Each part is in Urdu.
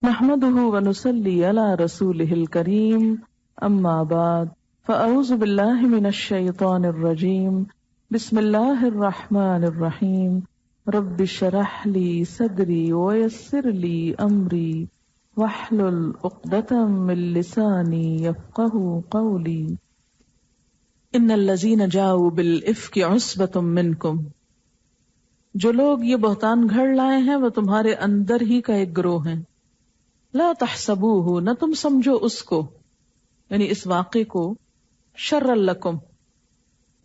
نحمده ونصلي على رسوله الكريم اما بعد فاعوذ بالله من الشيطان الرجيم بسم الله الرحمن الرحيم رب اشرح لي صدري ويسر لي امري واحلل عقدة من لساني يفقهوا قولي ان الذين جاءوا بالافك عصبة منكم، جو لوگ یہ بہتان گھڑ لائے ہیں وہ تمہارے اندر ہی کا ایک گروہ ہیں. لا تحسبوه، نہ تم سمجھو اس کو، یعنی اس واقعے کو، شر لکم،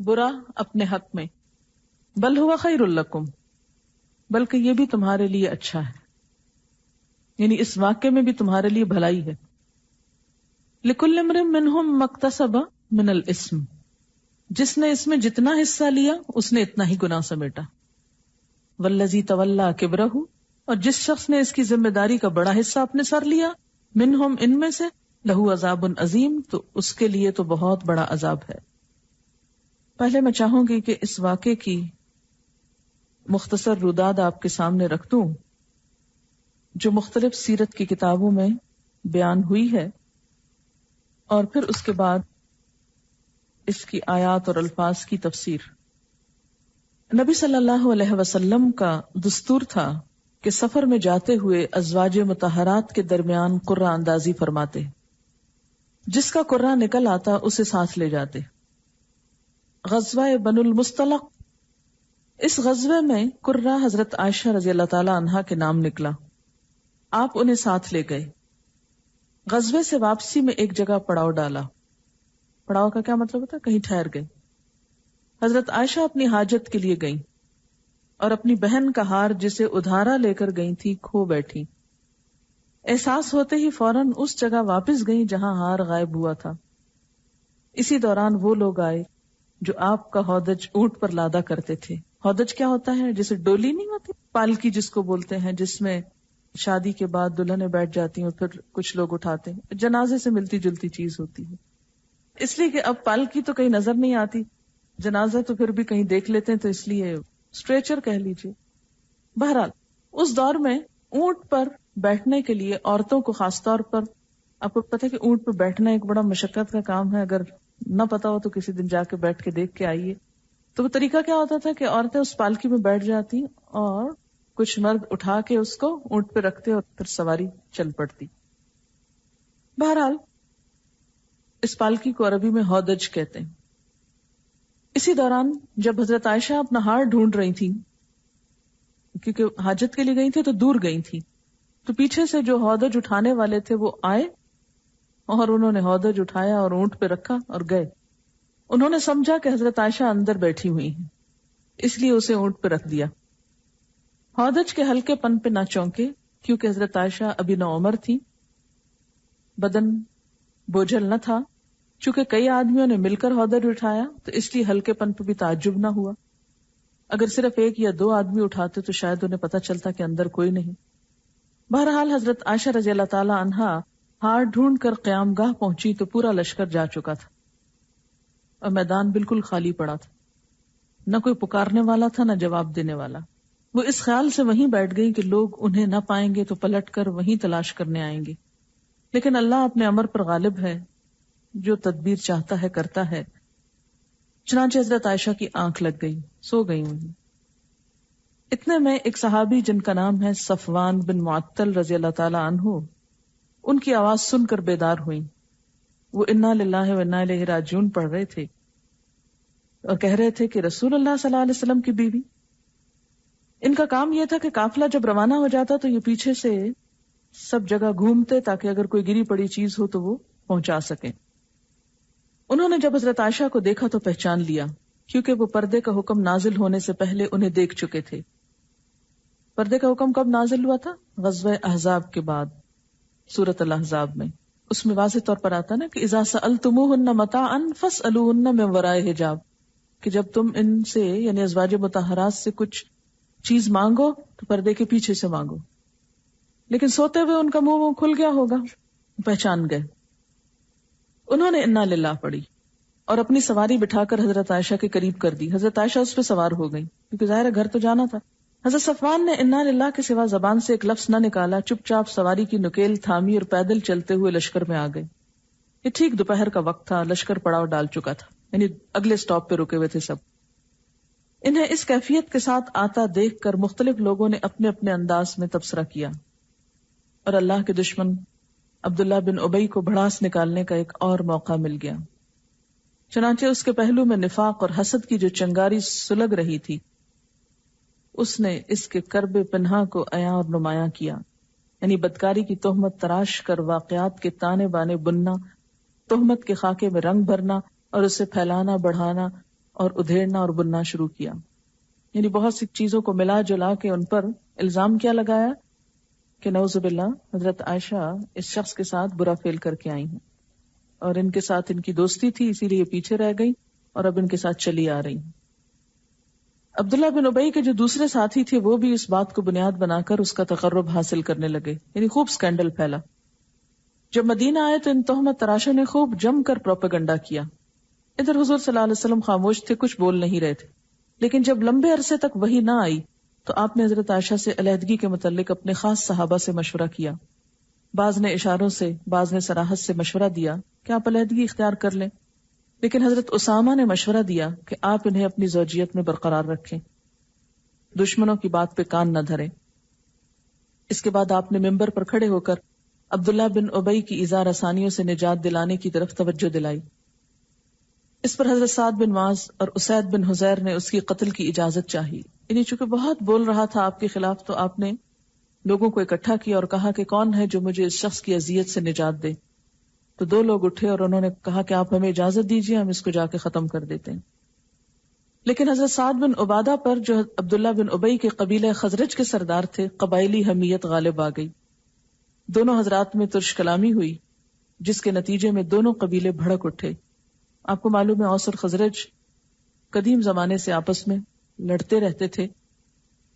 برا اپنے حق میں، بل ہوا خیر لکم، بلکہ یہ بھی تمہارے لیے اچھا ہے، یعنی اس واقعے میں بھی تمہارے لیے بھلائی ہے. لکل امرئ منہم ما اکتسب من الاسم، جس نے اس میں جتنا حصہ لیا اس نے اتنا ہی گناہ سمیٹا. والذی تولی کبرہ، اور جس شخص نے اس کی ذمہ داری کا بڑا حصہ اپنے سر لیا، منہم، ان میں سے، لہو عذاب عظیم، تو اس کے لیے تو بہت بڑا عذاب ہے. پہلے میں چاہوں گی کہ اس واقعے کی مختصر روداد آپ کے سامنے رکھ دوں جو مختلف سیرت کی کتابوں میں بیان ہوئی ہے، اور پھر اس کے بعد اس کی آیات اور الفاظ کی تفسیر. نبی صلی اللہ علیہ وسلم کا دستور تھا کہ سفر میں جاتے ہوئے ازواج مطہرات کے درمیان قرہ اندازی فرماتے، جس کا قرہ نکل آتا اسے ساتھ لے جاتے. غزوہ بنو المصطلق، اس غزوے میں قرہ حضرت عائشہ رضی اللہ تعالی عنہا کے نام نکلا، آپ انہیں ساتھ لے گئے. غزوے سے واپسی میں ایک جگہ پڑاؤ ڈالا. پڑاؤ کا کیا مطلب ہوتا ہے؟ کہیں ٹھہر گئے. حضرت عائشہ اپنی حاجت کے لیے گئیں اور اپنی بہن کا ہار جسے ادھارا لے کر گئی تھی کھو بیٹھی. احساس ہوتے ہی فوراً اس جگہ واپس گئیں جہاں ہار غائب ہوا تھا. اسی دوران وہ لوگ آئے جو آپ کا ہودج اونٹ پر لادا کرتے تھے. ہودج کیا ہوتا ہے؟ جسے ڈولی نہیں ہوتی، پالکی جس کو بولتے ہیں، جس میں شادی کے بعد دلہنیں بیٹھ جاتی ہیں اور پھر کچھ لوگ اٹھاتے ہیں. جنازے سے ملتی جلتی چیز ہوتی ہے، اس لیے کہ اب پالکی تو کہیں نظر نہیں آتی، جنازہ تو پھر بھی کہیں دیکھ لیتے ہیں، تو اس لیے اسٹریچر کہہ لیجیے. بہرحال اس دور میں اونٹ پر بیٹھنے کے لیے عورتوں کو خاص طور پر، آپ کو پتہ ہے کہ اونٹ پہ بیٹھنا ایک بڑا مشقت کا کام ہے، اگر نہ پتا ہو تو کسی دن جا کے بیٹھ کے دیکھ کے آئیے. تو وہ طریقہ کیا ہوتا تھا کہ عورتیں اس پالکی میں بیٹھ جاتی اور کچھ مرد اٹھا کے اس کو اونٹ پہ رکھتے اور پھر سواری چل پڑتی. بہرحال اس پالکی کو عربی میں ہودج کہتے ہیں. اسی دوران جب حضرت عائشہ اپنا ہار ڈھونڈ رہی تھی، کیونکہ حاجت کے لیے گئی تھی تو دور گئی تھی، تو پیچھے سے جو ہودج اٹھانے والے تھے وہ آئے اور انہوں نے ہودج اٹھایا اور اونٹ پہ رکھا اور گئے. انہوں نے سمجھا کہ حضرت عائشہ اندر بیٹھی ہوئی ہیں، اس لیے اسے اونٹ پہ رکھ دیا. ہودج کے ہلکے پن پہ نہ چونکے، کیونکہ حضرت عائشہ ابھی نوعمر تھی، بدن بوجھل نہ تھا. چونکہ کئی آدمیوں نے مل کر ہودج اٹھایا تو اس لیے ہلکے پن پہ بھی تعجب نہ ہوا. اگر صرف ایک یا دو آدمی اٹھاتے تو شاید انہیں پتہ چلتا کہ اندر کوئی نہیں. بہرحال حضرت عائشہ رضی اللہ تعالی عنہا ہار ڈھونڈ کر قیام گاہ پہنچی تو پورا لشکر جا چکا تھا اور میدان بالکل خالی پڑا تھا. نہ کوئی پکارنے والا تھا، نہ جواب دینے والا. وہ اس خیال سے وہیں بیٹھ گئی کہ لوگ انہیں نہ پائیں گے تو پلٹ کر وہیں تلاش کرنے آئیں گے. لیکن اللہ اپنے امر پر غالب ہے، جو تدبیر چاہتا ہے کرتا ہے. چنانچہ حضرت عائشہ کی آنکھ لگ گئی، سو گئی وہیں. اتنے میں ایک صحابی جن کا نام ہے صفوان بن معطل رضی اللہ تعالی عنہ، ان کی آواز سن کر بیدار ہوئی. وہ انا للہ و انا الیہ راجعون پڑھ رہے تھے اور کہہ رہے تھے کہ رسول اللہ صلی اللہ علیہ وسلم کی بیوی. ان کا کام یہ تھا کہ قافلہ جب روانہ ہو جاتا تو یہ پیچھے سے سب جگہ گھومتے تاکہ اگر کوئی گری پڑی چیز ہو تو وہ پہنچا سکیں. انہوں نے جب حضرت عائشہ کو دیکھا تو پہچان لیا، کیونکہ وہ پردے کا حکم نازل ہونے سے پہلے انہیں دیکھ چکے تھے. پردے کا حکم کب نازل ہوا تھا؟ غزوہ احزاب کے بعد، سورۃ الاحزاب میں. اس میں واضح طور پر آتا نا کہ اذا سألتموهن متاعا فاسألوهن من وراء حجاب، کہ جب تم ان سے یعنی ازواج مطہرات سے کچھ چیز مانگو تو پردے کے پیچھے سے مانگو. لیکن سوتے ہوئے ان کا منہ کھل گیا ہوگا، پہچان گئے. انہوں نے انا للہ پڑھی اور اپنی سواری بٹھا کر حضرت عائشہ کے قریب کر دی. حضرت عائشہ اس پہ سوار ہو گئی کیونکہ ظاہر ہے گھر تو جانا تھا. حضرت صفوان نے انا للہ کے سوا زبان سے ایک لفظ نہ نکالا، چپ چاپ سواری کی نکیل تھامی اور پیدل چلتے ہوئے لشکر میں آ گئے۔ یہ ٹھیک دوپہر کا وقت تھا، لشکر پڑاؤ ڈال چکا تھا، یعنی اگلے سٹاپ پہ رکے ہوئے تھے سب۔ انہیں اس کیفیت کے ساتھ آتا دیکھ کر مختلف لوگوں نے اپنے اپنے انداز میں تبصرہ کیا، اور اللہ کے دشمن عبداللہ بن ابی کو بھڑاس نکالنے کا ایک اور موقع مل گیا۔ چنانچہ اس کے پہلو میں نفاق اور حسد کی جو چنگاری سلگ رہی تھی، اس نے اس کے کرب پنہا کو عیاں اور نمایاں کیا، یعنی بدکاری کی تہمت تراش کر واقعات کے تانے بانے بننا، تہمت کے خاکے میں رنگ بھرنا اور اسے پھیلانا، بڑھانا اور ادھیڑنا اور بننا شروع کیا۔ یعنی بہت سی چیزوں کو ملا جلا کے ان پر الزام کیا لگایا کہ نعوذ باللہ حضرت عائشہ اس شخص کے ساتھ برا فعل کر کے آئی ہیں، اور ان کے ساتھ ان کی دوستی تھی، اسی لیے پیچھے رہ گئی اور اب ان کے ساتھ چلی آ رہی ہیں۔ عبداللہ بن ابی کے جو دوسرے ساتھی تھے وہ بھی اس بات کو بنیاد بنا کر اس کا تقرب حاصل کرنے لگے، یعنی خوب سکینڈل پھیلا۔ جب مدینہ آئے تو ان تہمت تراشوں نے خوب جم کر پروپیگنڈا کیا۔ ادھر حضور صلی اللہ علیہ وسلم خاموش تھے، کچھ بول نہیں رہے تھے، لیکن جب لمبے عرصے تک وحی نہ آئی تو آپ نے حضرت عائشہ سے علیحدگی کے متعلق اپنے خاص صحابہ سے مشورہ کیا۔ بعض نے اشاروں سے، بعض نے صراحت سے مشورہ دیا کہ آپ علیحدگی اختیار کر لیں، لیکن حضرت اسامہ نے مشورہ دیا کہ آپ انہیں اپنی زوجیت میں برقرار رکھیں، دشمنوں کی بات پہ کان نہ دھریں۔ اس کے بعد آپ نے ممبر پر کھڑے ہو کر عبداللہ بن ابی کی ایذا رسانیوں سے نجات دلانے کی طرف توجہ دلائی۔ اس پر حضرت سعد بن معاذ اور اسید بن حضیر نے اس کی قتل کی اجازت چاہی، یعنی چونکہ بہت بول رہا تھا آپ کے خلاف، تو آپ نے لوگوں کو اکٹھا کیا اور کہا کہ کون ہے جو مجھے اس شخص کی اذیت سے نجات دے؟ تو 2 لوگ اٹھے اور انہوں نے کہا کہ آپ ہمیں اجازت دیجیے، ہم اس کو جا کے ختم کر دیتے ہیں۔ لیکن حضرت سعد بن عبادہ پر، جو عبداللہ بن ابی کے قبیلہ خزرج کے سردار تھے، قبائلی حمیت غالب آ گئی۔ دونوں حضرات میں ترش کلامی ہوئی، جس کے نتیجے میں دونوں قبیلے بھڑک اٹھے۔ آپ کو معلوم ہے اوس اور خزرج قدیم زمانے سے آپس میں لڑتے رہتے تھے،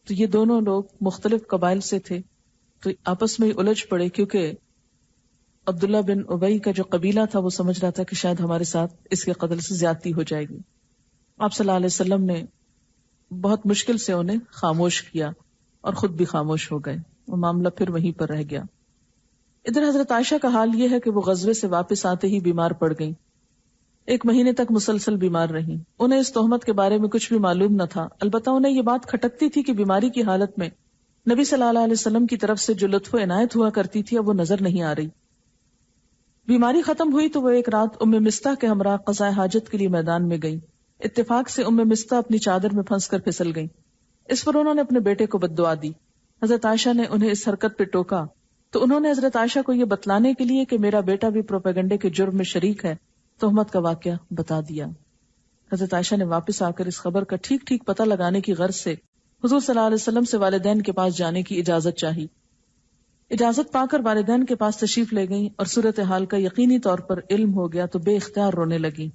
تو یہ دونوں لوگ مختلف قبائل سے تھے، تو آپس میں الجھ پڑے، کیونکہ عبداللہ بن ابی کا جو قبیلہ تھا وہ سمجھ رہا تھا کہ شاید ہمارے ساتھ اس کے قتل سے زیادتی ہو جائے گی۔ آپ صلی اللہ علیہ وسلم نے بہت مشکل سے انہیں خاموش کیا اور خود بھی خاموش ہو گئے، وہ معاملہ پھر وہیں پر رہ گیا۔ ادھر حضرت عائشہ کا حال یہ ہے کہ وہ غزوے سے واپس آتے ہی بیمار پڑ گئیں، 1 مہینے تک مسلسل بیمار رہیں۔ انہیں اس تہمت کے بارے میں کچھ بھی معلوم نہ تھا، البتہ انہیں یہ بات کھٹکتی تھی کہ بیماری کی حالت میں نبی صلی اللہ علیہ وسلم کی طرف سے جو لطف و عنایت ہوا کرتی تھی اب وہ نظر نہیں آ رہی۔ بیماری ختم ہوئی تو وہ ایک رات ام مستح کے ہمراہ قضاء حاجت کے لیے میدان میں گئیں۔ اتفاق سے ام مستح اپنی چادر میں پھنس کر پھسل گئیں۔ اس پر انہوں نے اپنے بیٹے کو بد دعا دی۔ حضرت عائشہ نے انہیں اس حرکت پہ ٹوکا تو انہوں نے حضرت عائشہ کو یہ بتلانے کے لیے کہ میرا بیٹا بھی پروپیگنڈے کے جرم میں شریک ہے، تہمت کا واقعہ بتا دیا۔ حضرت عائشہ نے واپس آ کر اس خبر کا ٹھیک ٹھیک پتہ لگانے کی غرض سے حضور صلی اللہ علیہ وسلم سے والدین کے پاس جانے کی اجازت چاہی۔ اجازت پا کر والدین کے پاس تشریف لے گئیں اور صورتحال کا یقینی طور پر علم ہو گیا تو بے اختیار رونے لگیں۔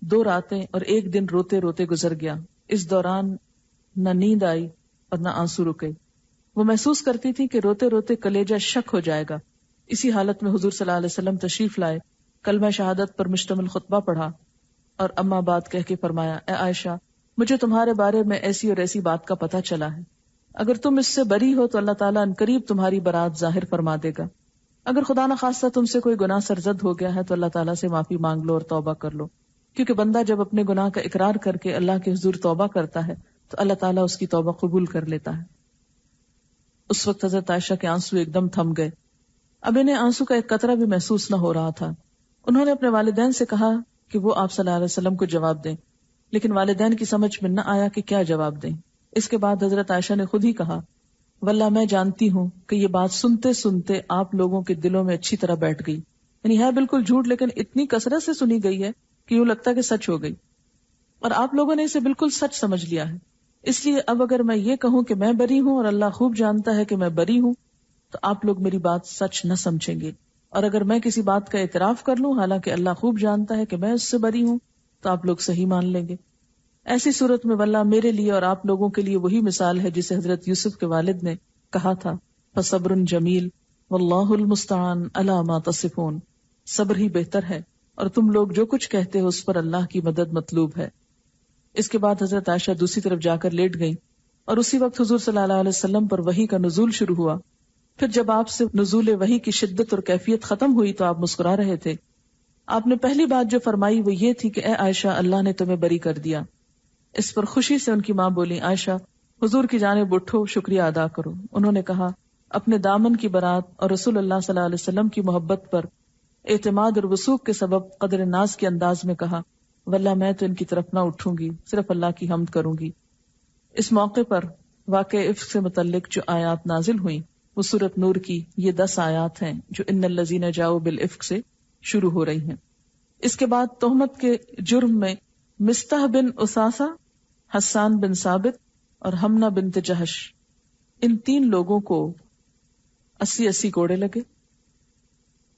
2 راتیں اور 1 دن روتے روتے گزر گیا۔ اس دوران نہ نیند آئی اور نہ آنسو رکے۔ وہ محسوس کرتی تھی کہ روتے روتے کلیجہ شک ہو جائے گا۔ اسی حالت میں حضور صلی اللہ علیہ وسلم تشریف لائے، کلمہ شہادت پر مشتمل خطبہ پڑھا اور اما بات کہہ کے فرمایا، اے عائشہ، مجھے تمہارے بارے میں ایسی اور ایسی بات کا پتہ چلا ہے، اگر تم اس سے بری ہو تو اللہ تعالیٰ عنقریب تمہاری برات ظاہر فرما دے گا، اگر خدا نخواستہ تم سے کوئی گناہ سرزد ہو گیا ہے تو اللہ تعالیٰ سے معافی مانگ لو اور توبہ کر لو، کیونکہ بندہ جب اپنے گناہ کا اقرار کر کے اللہ کے حضور توبہ کرتا ہے تو اللہ تعالیٰ اس کی توبہ قبول کر لیتا ہے۔ اس وقت حضرت عائشہ کے آنسو ایک دم تھم گئے، اب انہیں آنسو کا ایک قطرہ بھی محسوس نہ ہو رہا تھا۔ انہوں نے اپنے والدین سے کہا کہ وہ آپ صلی اللہ علیہ وسلم کو جواب دیں، لیکن والدین کی سمجھ میں نہ آیا کہ کیا جواب دیں۔ اس کے بعد حضرت عائشہ نے خود ہی کہا، واللہ میں جانتی ہوں کہ یہ بات سنتے سنتے آپ لوگوں کے دلوں میں اچھی طرح بیٹھ گئی، یعنی ہے بالکل جھوٹ لیکن اتنی کثرت سے سنی گئی ہے کہ یوں لگتا ہے کہ سچ ہو گئی، اور آپ لوگوں نے اسے بالکل سچ سمجھ لیا ہے۔ اس لیے اب اگر میں یہ کہوں کہ میں بری ہوں اور اللہ خوب جانتا ہے کہ میں بری ہوں تو آپ لوگ میری بات سچ نہ سمجھیں گے، اور اگر میں کسی بات کا اعتراف کر لوں حالانکہ اللہ خوب جانتا ہے کہ میں اس سے بری ہوں تو آپ لوگ صحیح مان لیں گے۔ ایسی صورت میں واللہ میرے لیے اور آپ لوگوں کے لیے وہی مثال ہے جسے حضرت یوسف کے والد نے کہا تھا، فصبر جمیل واللہ المستعان علی ما تصفون، صبر ہی بہتر ہے اور تم لوگ جو کچھ کہتے ہو اس پر اللہ کی مدد مطلوب ہے۔ اس کے بعد حضرت عائشہ دوسری طرف جا کر لیٹ گئیں اور اسی وقت حضور صلی اللہ علیہ وسلم پر وحی کا نزول شروع ہوا. پھر جب آپ سے نزول وحی کی شدت اور کیفیت ختم ہوئی تو آپ مسکرا رہے تھے. آپ نے پہلی بات جو فرمائی وہ یہ تھی کہ اے عائشہ اللہ نے تمہیں بری کر دیا. اس پر خوشی سے ان کی ماں بولی عائشہ حضور کی جانب اٹھو شکریہ ادا کرو. انہوں نے کہا اپنے دامن کی برات اور رسول اللہ صلی اللہ علیہ وسلم کی محبت پر اعتماد اور وثوق کے سبب قدر ناز کے انداز میں کہا واللہ میں تو ان کی طرف نہ اٹھوں گی، صرف اللہ کی حمد کروں گی. اس موقع پر واقع افک سے متعلق جو آیات نازل ہوئیں وہ سورۃ نور کی یہ 10 آیات ہیں جو ان الذین جاؤ بالافک سے شروع ہو رہی ہیں. اس کے بعد تہمت کے جرم میں مستح بن اساسہ، حسان بن ثابت اور حمنہ بنت جہش ان 3 لوگوں کو 80 کوڑے لگے.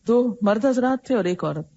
2 مرد حضرات تھے اور 1 عورت.